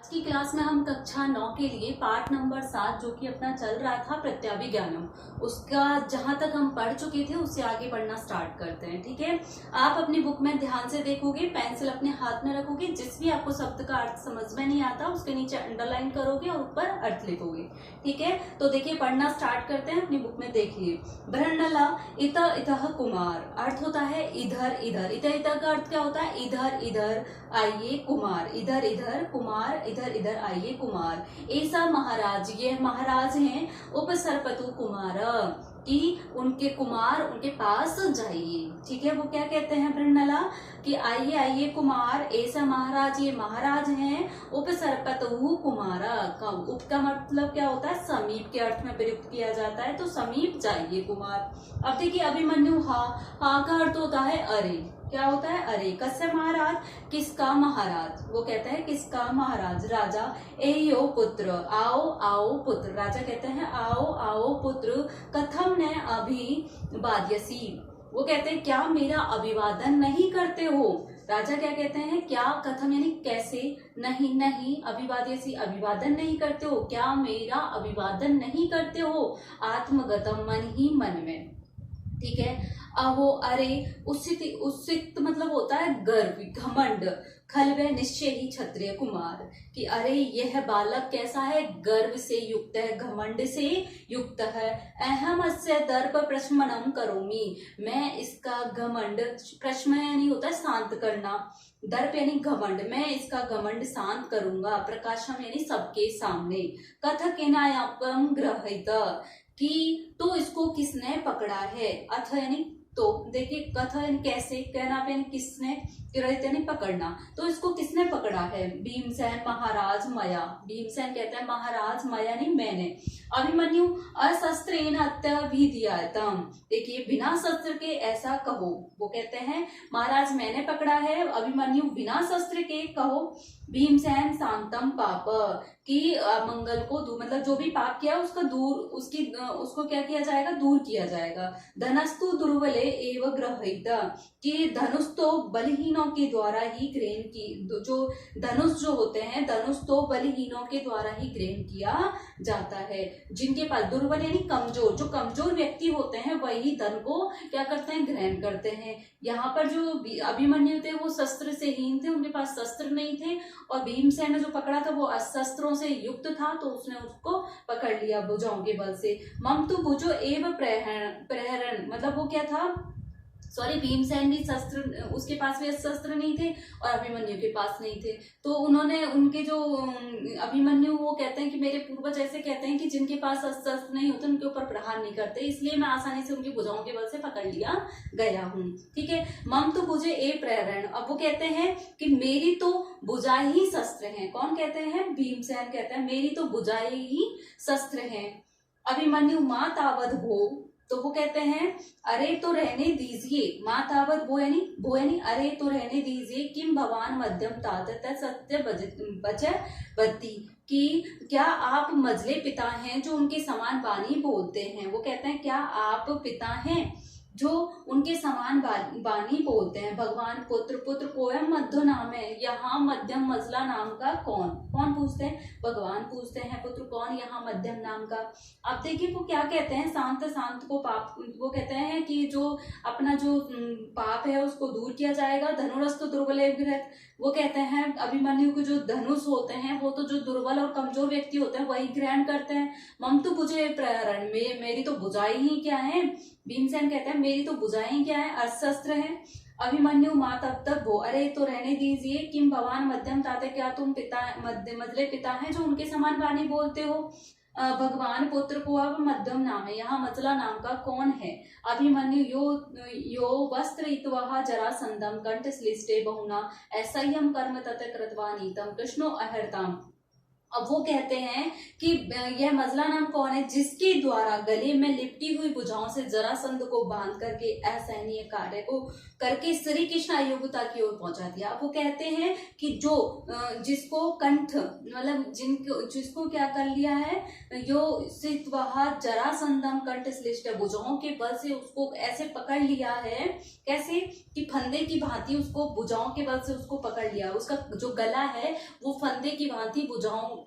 आज की क्लास में हम कक्षा 9 के लिए पाठ नंबर 7 जो कि अपना चल रहा था प्रत्याभिज्ञानम, उसका जहां तक हम पढ़ चुके थे उससे आगे पढ़ना स्टार्ट करते हैं। ठीक है, आप अपनी बुक में ध्यान से देखोगे, पेंसिल अपने हाथ में रखोगे, जिस भी आपको शब्द का अर्थ समझ में नहीं आता उसके नीचे अंडरलाइन करोगे और ऊपर अर्थ लिखोगे। ठीक है, तो देखिए पढ़ना स्टार्ट करते हैं। अपनी बुक में देखिए, बृहन्नला इत इतः कुमार, अर्थ होता है इधर इधर। इत इतः का अर्थ क्या होता है? इधर इधर आइए कुमार, इधर इधर कुमार, इधर इधर आइए कुमार। ऐसा महाराज, ये महाराज हैं उपसर्पतु कुमार, कि उनके कुमार उनके पास जाइए। ठीक है, वो क्या कहते हैं बृहन्नला कि आइए आइए कुमार, ऐसा महाराज, ये महाराज हैं उपसर्पतु कुमार। उप का मतलब क्या होता है? समीप के अर्थ में प्रयुक्त किया जाता है, तो समीप जाइए कुमार। अब देखिए अभिमन्यु, हा का अर्थ होता है अरे। क्या होता है? अरे। कस्य महाराज? किसका महाराज? वो कहते हैं किसका महाराज? राजा। एयो पुत्र, आओ आओ पुत्र। राजा कहते हैं आओ आओ पुत्र। कथम ने अभिवाद्यसी, वो कहते हैं क्या मेरा अभिवादन नहीं करते हो? राजा क्या कहते हैं? क्या, कथम यानी कैसे, नहीं नहीं, अभिवाद्यसी अभिवादन नहीं करते हो, क्या मेरा अभिवादन नहीं करते हो? आत्मगतम, मन ही मन में। ठीक है, अहो अरे, उसित उसित मतलब होता है गर्व, घमंड। खलवे निश्चय ही क्षत्रिय कुमार, कि अरे यह बालक कैसा है? गर्व से युक्त है, घमंड से युक्त है। अहम अस्य दर्प प्रशमनम करोमि, मैं इसका घमंड, प्रशमन यानी होता है शांत करना, दर्प यानी घमंड, मैं इसका घमंड शांत करूंगा। प्रकाशम यानी सबके सामने। कथकेनायपम ग्रहित, कि तो इसको किसने पकड़ा है? अथ यानी तो, देखिए कथ यानी कैसे, कहना पे यानी किसने, ग्रहित यानी पकड़ना, तो इसको किसने पकड़ा है? भीमसेन महाराज मया। भीमसेन कहते हैं महाराज, मया यानी मैंने। अभिमन्यु अशस्त्रेण अत्यभिधीयताम, देखिए बिना शस्त्र के ऐसा कहो। वो कहते हैं महाराज मैंने पकड़ा है, अभिमन्यु बिना शस्त्र के कहो। भीमसेन शांतम पाप, कि मंगल को दूर, मतलब जो भी पाप किया उसका दूर, उसको क्या किया जाएगा? दूर किया जाएगा। धनस्तु दुर्बले एवं ग्रहित, कि धनुष तो बलहीनों के द्वारा ही ग्रहण की, जो धनुष जो होते हैं, धनुष तो बलहीनों के द्वारा ही ग्रहण किया जाता है। जिनके पास, दुर्बल यानी कमजोर, जो कमजोर व्यक्ति होते हैं वही धन को क्या करते हैं? ग्रहण करते हैं। यहाँ पर जो अभिमन्यु थे वो शस्त्र से हीन थे, उनके पास शस्त्र नहीं थे, और भीमसेन ने जो पकड़ा था वो शस्त्रों से युक्त था, तो उसने उसको पकड़ लिया भुजाओं के बल से। मम तो भुजो एव प्रहरण, मतलब वो क्या था? सॉरी, भीमसेन भी शस्त्र, उसके पास भी शस्त्र नहीं थे और अभिमन्यु के पास नहीं थे, तो उन्होंने उनके जो अभिमन्यु, वो कहते हैं कि मेरे पूर्वज ऐसे कहते हैं कि जिनके पास शस्त्र नहीं होते उनके ऊपर प्रहार नहीं करते, इसलिए मैं आसानी से उनकी भुजाओं के बल से पकड़ लिया गया हूँ। ठीक है, मम तो भुजे ए प्रेरण, अब वो कहते हैं कि मेरी तो भुजाएं ही शस्त्र हैं। कौन कहते हैं? भीमसेन कहते हैं मेरी तो भुजाएं ही शस्त्र हैं। अभिमन्यु माँ तावद भो, तो वो कहते हैं अरे तो रहने दीजिए, माँ तावत भो यानी अरे तो रहने दीजिए। किम भगवान मध्यम तात सत्य बचती, कि क्या आप मजले पिता हैं जो उनके समान वाणी बोलते हैं? वो कहते हैं क्या आप पिता हैं जो उनके समान वाणी बोलते हैं? भगवान पुत्र, पुत्र कोयम मध्य नाम है, यहाँ मध्यम मजला नाम का कौन? कौन पूछते हैं? भगवान पूछते हैं। पुत्र कौन? यहाँ मध्यम नाम का। अब देखिए वो क्या कहते हैं? शांत, शांत को पाप, वो कहते हैं कि जो अपना जो पाप है उसको दूर किया जाएगा। धनुरस्तु दुर्बल गृहत, वो कहते हैं अभिमन्यु के जो धनुष होते हैं वो तो जो दुर्बल और कमजोर व्यक्ति होते हैं वही ग्रहण करते हैं। मम तो भुजे प्रहरण, मेरी तो भुजाएं ही क्या है? भीमसेन कहते हैं मेरी तो भुजाएं क्या है? अशस्त्र है। अभिमन्यु माँ तब तक वो, अरे तो रहने दीजिए। किम भगवान मध्यम ताते, क्या तुम पिता मजले पिता हैं जो उनके समान वाणी बोलते हो? भगवान पुत्र को अब मध्यम नाम है, यहाँ मजला नाम का कौन है? अभिमन्यु यो वस्त्र इतवा जरासंधम कंठ श्लिष्टे बहुना ऐसा ही हम कर्म तत् कृतवा नीतम कृष्णो अहर्ताम। अब वो कहते हैं कि यह मजला नाम कौन है जिसके द्वारा गले में लिपटी हुई भुजाओं से जरासंध को बांध करके असहनीय कार्य को करके श्री कृष्ण अयोग्यता की ओर पहुंचा दिया। अब वो कहते हैं कि जो जिसको कंठ मतलब जिसको क्या कर लिया है, यो सित्वहा जरासंधम कंठ श्लिष्ट, भुजाओं के बल से उसको ऐसे पकड़ लिया है, कैसे कि फंदे की भांति उसको भुजाओं के बल से उसको पकड़ लिया। उसका जो गला है वो फंदे की भांति भुजाओं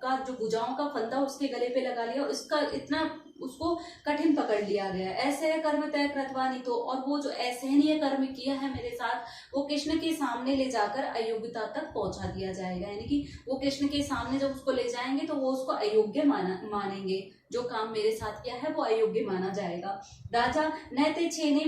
का फंदा उसके गले पे लगा लिया, उसका इतना उसको कठिन पकड़ लिया गया। ऐसे कर्म तय कृतवानी तो, और वो जो असहनीय कर्म किया है मेरे साथ, वो कृष्ण के सामने ले जाकर अयोग्यता तक पहुंचा दिया जाएगा। यानी कि वो कृष्ण के सामने जब उसको ले जाएंगे तो वो उसको अयोग्य मानेंगे, जो काम मेरे साथ किया है वो अयोग्य माना जाएगा। राजा नैते छेने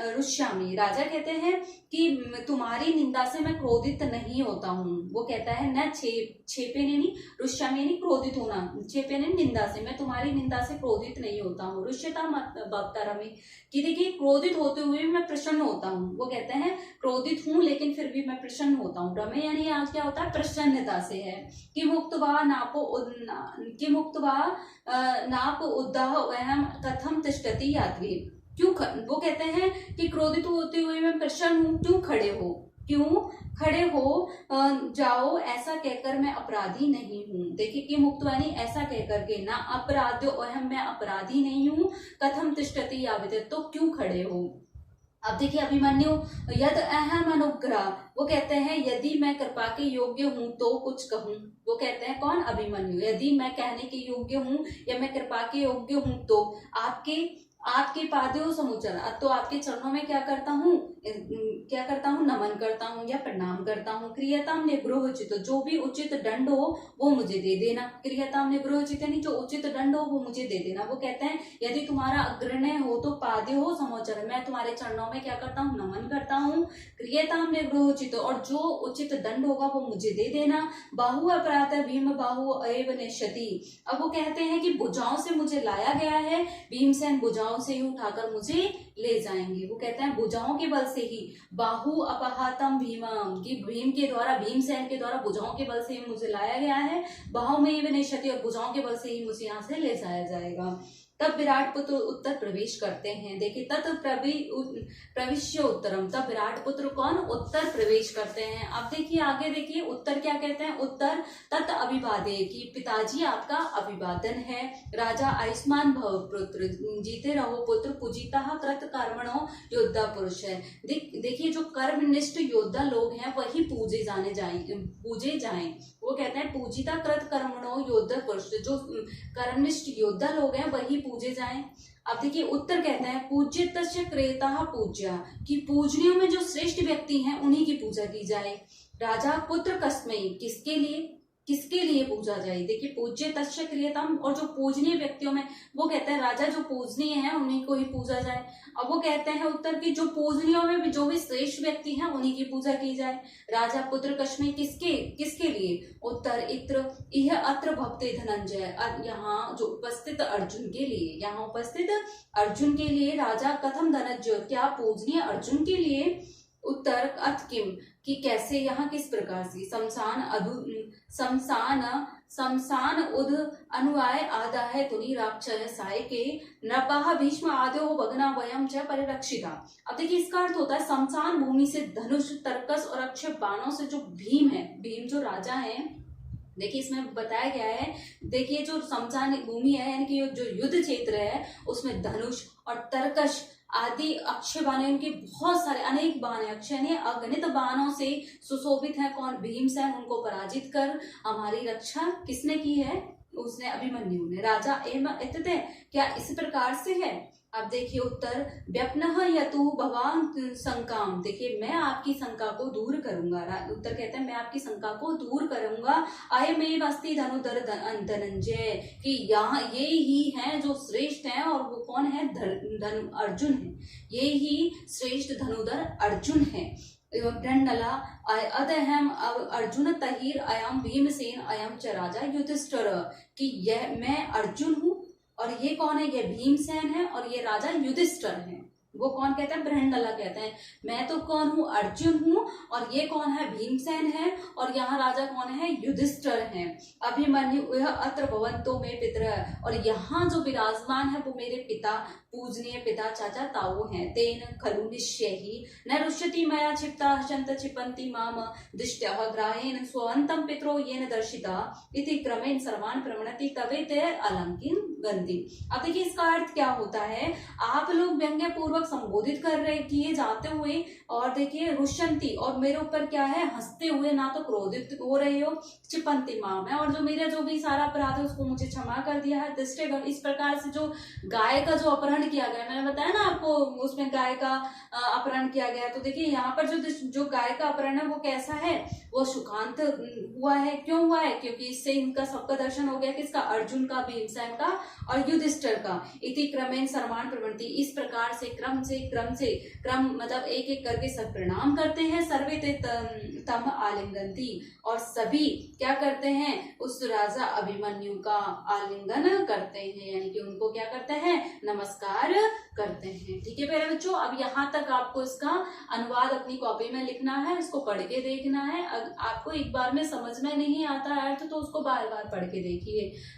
रुष्यामी, राजा कहते हैं कि तुम्हारी निंदा से मैं क्रोधित नहीं होता हूँ। वो कहता है न छेपे नहीं रुष्यामी नहीं क्रोधित होना, छेपे नहीं निंदा से, मैं तुम्हारी निंदा से क्रोधित नहीं होता हूँ। रुष्यता मत बक्तरमी, कि देखिए क्रोधित होते हुए भी मैं प्रसन्न होता हूँ। वो कहते हैं क्रोधित हूँ लेकिन फिर भी मैं प्रसन्न होता हूँ। रमे यानी आज क्या होता है, प्रसन्नता से है। कि मुक्त नाप उद्दाह वहम कथम तिष्ठति यात्री, क्यों वो कहते हैं कि क्रोधित होते हुए मैं प्रसन्न हूँ, क्यों खड़े हो जाओ, ऐसा कहकर मैं अपराधी नहीं हूँ। देखिए कि मुक्तवानी ऐसा कहकर के, ना अपराध्यो अहम, मैं अपराधी नहीं हूँ, कथम तिष्ठति यावित, तो क्यों खड़े हो। अब देखिए अभिमन्यु यद अहम अनुग्रह, वो कहते हैं यदि मैं कृपा के योग्य हूँ तो कुछ कहूँ। वो कहते हैं कौन, अभिमन्यु, यदि मैं कहने के योग्य हूँ या मैं कृपा के योग्य हूँ तो आपके पादों समुचर, तो आपके चरणों में क्या करता हूँ नमन करता हूँ या प्रणाम करता हूँ। क्रियताम निगृहोचित, जो भी उचित दंड हो वो मुझे दे देना। क्रियताम निगृहोचित यानी जो उचित दंड हो वो मुझे दे देना। वो कहते हैं यदि तुम्हारा अग्रण्य हो तो पाद्य हो समोचर, मैं तुम्हारे चरणों में क्या करता हूँ, नमन करता हूँ। क्रियताम निगृहोचित, और जो उचित दंड होगा वो मुझे दे देना। बाहु अपराध भीम बाहु एव निश्यति, अब वो कहते हैं कि भुजाओं से मुझे लाया गया है, भीमसेन भुजाओं से ही उठाकर मुझे ले जाएंगे। वो कहते हैं भुजाओं के बल से ही, बाहु अपहातम भीमम, कि भीमसेन के द्वारा भुजाओं के बल से ही मुझे लाया गया है। बाहु में ही निश्यति, और भुजाओं के बल से ही मुझे यहाँ से ले जाया जाएगा। तब विराट पुत्र उत्तर प्रवेश करते हैं। देखिए तत् प्रविश्य उत्तरम, तब विराट पुत्र कौन, उत्तर प्रवेश करते हैं। अब देखिए आगे देखिए उत्तर क्या कहते हैं, उत्तर तत् अभिवादे, कि पिताजी आपका अभिवादन है। राजा आयुष्मान भव पुत्र, जीते रहो पुत्र, पूजिता कृत कर्मणो योद्धा पुरुष है। देखिए जो कर्मनिष्ठ योद्धा लोग हैं वही पूजे जाएं। वो कहते हैं पूजिता कृत कर्मणो योद्धा पुरुष, जो कर्मनिष्ठ योद्धा लोग हैं वही पूजे जाएं। अब देखिए उत्तर कहते हैं पूज्यतस्य क्रेता पूज्या, कि पूजनियों में जो श्रेष्ठ व्यक्ति हैं उन्हीं की पूजा की जाए। राजा पुत्र कस्मई, किसके लिए पूजा जाए। देखिए पूज्य तस्य क्रियताम, और जो पूजनीय व्यक्तियों में, वो कहते हैं राजा जो पूजनीय है उन्हीं को ही पूजा जाए। अब वो कहते हैं उत्तर की जो पूजनीयों में भी जो भी श्रेष्ठ व्यक्ति हैं उन्हीं की पूजा की जाए। राजा पुत्र कश्मी किसके लिए, उत्तर इत्र यह अत्र भक्ति धनंजय, यहाँ जो उपस्थित अर्जुन के लिए राजा कथम धनंजय, क्या पूजनीय अर्जुन के लिए। उत्तर अथ किम, कि कैसे, यहाँ किस प्रकार से। शमशान उद अनुआय आदा है तुनी राक्षय साय के नृपा भीष्म आदि हो भगना वयम च परिरक्षिता। अब देखिए इसका अर्थ होता है शमशान भूमि से धनुष तरकस और अक्षय बाणों से जो भीम जो राजा है। देखिए इसमें बताया गया है, देखिए जो शमशान भूमि है यानी कि जो युद्ध क्षेत्र है उसमें धनुष और तरकश आदि अक्षय बाण, उनके बहुत सारे अनेक बाण है, अक्षय ने अगणित बाणों से सुशोभित है कौन, भीमसेन। उनको पराजित कर हमारी रक्षा किसने की है, उसने, अभिमन्यु ने। राजा एवं इत्ते, क्या इस प्रकार से है। अब देखिए उत्तर व्यपनः यतु भवान शंकाम, देखिए मैं आपकी शंका को दूर करूंगा। उत्तर कहते हैं मैं आपकी शंका को दूर करूंगा। अयमेव अस्ति धनुधर धनंजय, कि यहाँ ये ही हैं जो श्रेष्ठ हैं, और वो कौन है, अर्जुन है। ये ही श्रेष्ठ धनुधर अर्जुन है। ब्रंडला अदहम अर्जुन तहिर अयम भीमसेन अयम च राजा युधिष्ठिर, कि यह मैं अर्जुन हूँ और ये कौन है, ये भीमसेन है और ये राजा युधिष्ठिर है। वो कौन कहते हैं, बृहन्नला कहते हैं। मैं तो कौन हूँ, अर्जुन हूँ, और ये कौन है, भीमसेन है, और यहाँ राजा कौन है, युधिष्ठिर है। अभिमन्यु यह अत्र भवन्तो में पितरः, और यहाँ जो विराजमान है वो मेरे पिता, पूजनीय पिता चाचा ताऊ हैं। तेन खलु निश्चयहि न रुष्यति मया क्षिप्ता हसन्त क्षिपन्ति माम दृष्ट्या ग्राहेण स्वन्तं पितरो येन दर्शिता इति क्रमेण सर्वान् प्रवणति तवे ते अलंकिन गंति। अब देखिए इसका अर्थ क्या होता है, आप लोग व्यंग्य पूर्वक संबोधित कर रहे किए जाते हुए, और देखिए रुष्यंती, और मेरे ऊपर क्या है, हंसते हुए, ना तो क्रोधित हो रहे हो, क्षिपन्ति माम है, और जो मेरा जो भी सारा अपराध है उसको मुझे क्षमा कर दिया है। दृष्टि इस प्रकार से जो गाय का जो अपहरण किया गया, मैंने बताया ना आपको, उसमें गाय का अपहरण किया गया। तो देखिए यहाँ पर जो गाय का अपहरण है वो कैसा है, वो सुखांत हुआ है। क्यों हुआ है, क्योंकि इससे इनका सबका दर्शन हो गया, किसका, अर्जुन का, भीमसेन का और युधिष्ठिर का। इति क्रमेण सर्वान् प्रवृत्ति, इस प्रकार से क्रम मतलब एक एक करके सब प्रणाम करते हैं। सर्वे ते तम आलिंगन्ति, और सभी क्या करते हैं, उस राजा अभिमन्यु का आलिंगन करते हैं, यानी कि उनको क्या करते हैं, नमस्कार करते हैं। ठीक है प्यारे बच्चों, अब यहाँ तक आपको इसका अनुवाद अपनी कॉपी में लिखना है, इसको पढ़ के देखना है। आपको एक बार में समझ में नहीं आता है अर्थ तो उसको बार बार पढ़ के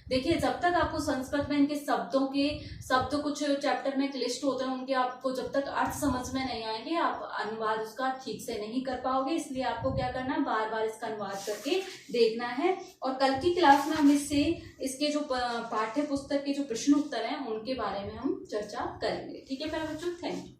देखिए जब तक आपको संस्कृत में इनके शब्द कुछ चैप्टर में लिस्ट होते हैं उनके, आपको जब तक अर्थ समझ में नहीं आएंगे आप अनुवाद उसका ठीक से नहीं कर पाओगे। इसलिए आपको क्या करना है, बार बार इसका अनुवाद करके देखना है। और कल की क्लास में हम इसके जो पाठ्य पुस्तक के जो प्रश्न उत्तर हैं उनके बारे में हम चर्चा करेंगे। ठीक है प्यारे बच्चों, थैंक यू।